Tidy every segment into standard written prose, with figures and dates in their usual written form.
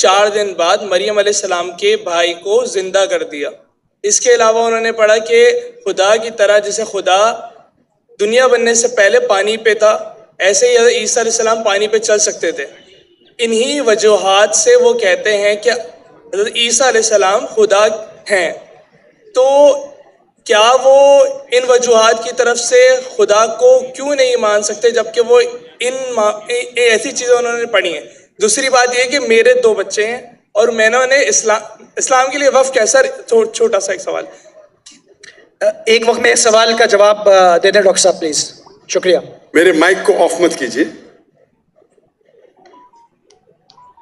4 دن بعد مریم علیہ السلام کے بھائی کو زندہ کر دیا۔ اس کے علاوہ انہوں نے پڑھا کہ خدا کی طرح جیسے خدا دنیا بننے سے پہلے پانی پہ تھا، ایسے ہی حضرت عیسیٰ علیہ السلام پانی پہ چل سکتے تھے۔ انہی وجوہات سے وہ کہتے ہیں کہ حضرت عیسیٰ علیہ السلام خدا ہیں۔ تو کیا وہ ان وجوہات کی طرف سے خدا کو کیوں نہیں مان سکتے جبکہ وہ ایسی چیزیں انہوں نے پڑھی ہیں؟ دوسری بات یہ کہ میرے 2 بچے ہیں اور میں نے اسلام کے لیے وقف کیسا، چھوٹا سا ایک سوال۔ ایک وقت میں ایک سوال کا جواب دے دیں ڈاکٹر صاحب پلیز، شکریہ۔ میرے مائک کو آف مت کیجیے،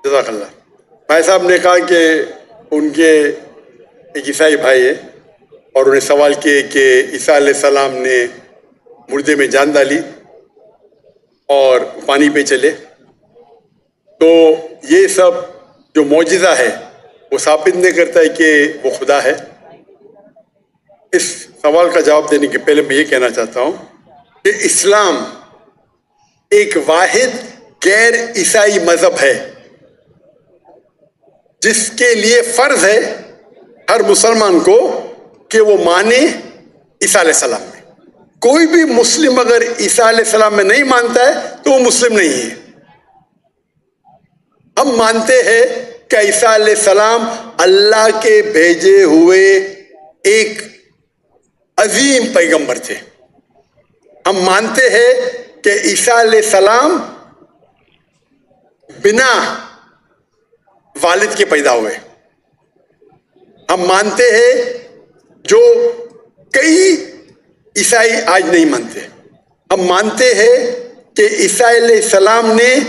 جزاک اللہ۔ بھائی صاحب نے کہا کہ ان کے ایک عیسائی بھائی ہے اور انہیں سوال کیے کہ عیسیٰ علیہ السلام نے مردے میں جان ڈالی اور پانی پہ چلے، تو یہ سب جو معجزہ ہے وہ ثابت نہیں کرتا ہے کہ وہ خدا ہے۔ اس سوال کا جواب دینے کے پہلے میں یہ کہنا چاہتا ہوں کہ اسلام ایک واحد غیر عیسائی مذہب ہے جس کے لیے فرض ہے ہر مسلمان کو کہ وہ مانے عیسیٰ علیہ السلام میں۔ کوئی بھی مسلم اگر عیسیٰ علیہ السلام میں نہیں مانتا ہے تو وہ مسلم نہیں ہے۔ ہم مانتے ہیں کہ عیسیٰ علیہ السلام اللہ کے بھیجے ہوئے ایک عظیم پیغمبر تھے۔ ہم مانتے ہیں کہ عیسیٰ علیہ السلام بنا والد کے پیدا ہوئے۔ ہم مانتے ہیں جو کئی عیسائی آج نہیں مانتے۔ ہم مانتے ہیں کہ عیسیٰ علیہ السلام نے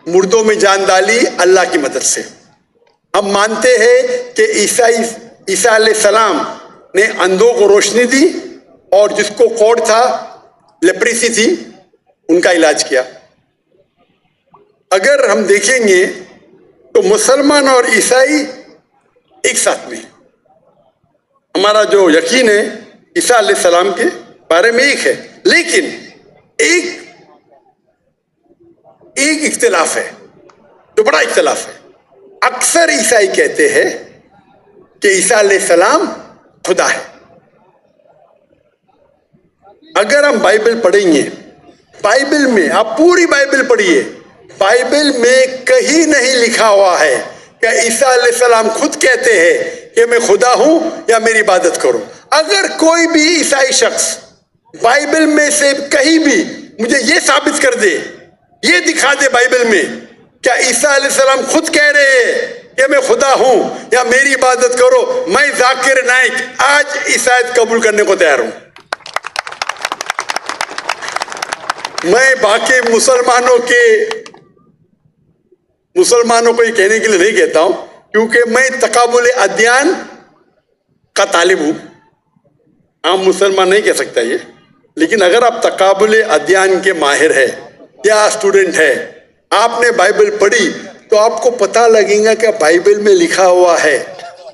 مردوں میں جان ڈالی اللہ کی مدد سے۔ ہم مانتے ہیں کہ عیسیٰ علیہ السلام نے اندھوں کو روشنی دی اور جس کو کوڑ تھا، لیپریسی تھی، ان کا علاج کیا۔ اگر ہم دیکھیں گے تو مسلمان اور عیسائی ایک ساتھ میں، ہمارا جو یقین ہے عیسیٰ علیہ السلام کے بارے میں ایک ہے، لیکن ایک اختلاف ہے جو بڑا اختلاف ہے۔ اکثر عیسائی کہتے ہیں کہ عیسیٰ علیہ السلام خدا ہے۔ اگر ہم بائبل پڑھیں گے، بائبل میں آپ پوری بائبل پڑھیے، بائبل میں کہیں نہیں لکھا ہوا ہے کہ عیسیٰ علیہ السلام خود کہتے ہیں کہ میں خدا ہوں یا میری عبادت کرو۔ اگر کوئی بھی عیسائی شخص بائبل میں سے کہیں بھی مجھے یہ ثابت کر دے، یہ دکھا دے بائبل میں کیا عیسیٰ علیہ السلام خود کہہ رہے ہیں کہ میں خدا ہوں یا میری عبادت کرو، میں ذاکر نائک آج عیسائیت قبول کرنے کو تیار ہوں۔ میں باقی مسلمانوں کو یہ کہنے کے لیے نہیں کہتا ہوں کیونکہ میں تقابل ادیان کا طالب ہوں۔ عام مسلمان نہیں کہہ سکتا یہ، لیکن اگر آپ تقابل ادیان کے ماہر ہے یا اسٹوڈنٹ ہے، آپ نے بائبل پڑھی تو آپ کو پتہ لگے گا کہ بائبل میں لکھا ہوا ہے،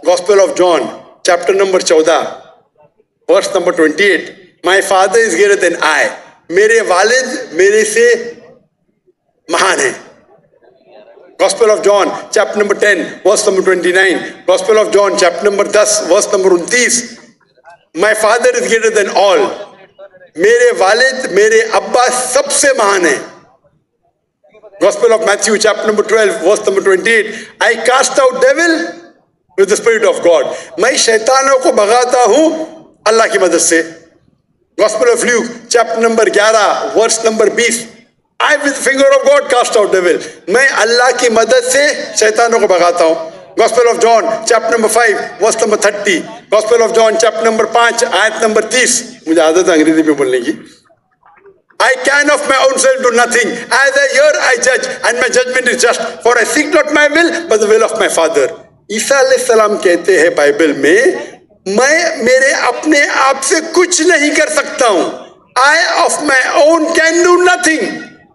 gospel of John chapter number 14 verse number 28، my father is greater than I, میرے والد میرے سے مہان ہیں۔ Gospel of John chapter number 10 verse number 29، gospel of John chapter number 10 verse number 29، my father is greater than all, میرے والد میرے ابا سب سے مہان ہیں۔ Gospel of Matthew chapter number 12 verse number 28، I cast out devil with the spirit of God، میں شیطانوں کو بھگاتا ہوں اللہ کی مدد سے۔ Gospel of Luke chapter number 11 verse number 20، I with the finger of God cast out devil، میں اللہ کی مدد سے شیطانوں کو بھگاتا ہوں۔ Gospel of John chapter number 5 verse number 30، gospel of John chapter number 5 آیت نمبر 30، مجھے عادت ہے انگریزی میں بولنے کی۔ I can of my own self do nothing. As I hear, I judge, and my judgment is just. For I seek not my will, but the will of my Father. عیسیٰ علیہ السلام کہتے ہیں بائبل میں، میں میرے اپنے آپ سے کچھ نہیں کر سکتا ہوں۔ I of my own can do nothing.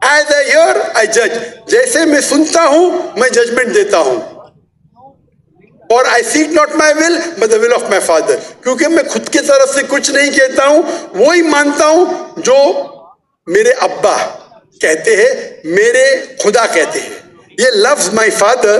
As I hear, I judge. جیسے میں سنتا ہوں، میں ججمنٹ دیتا ہوں۔ اور I seek not my will, but the will of my Father. کیونکہ میں خود کی طرف سے کچھ نہیں کہتا ہوں، وہی مانتا ہوں جو میرے ابا کہتے ہیں، میرے خدا کہتے ہیں۔ یہ لفظ مائی فادر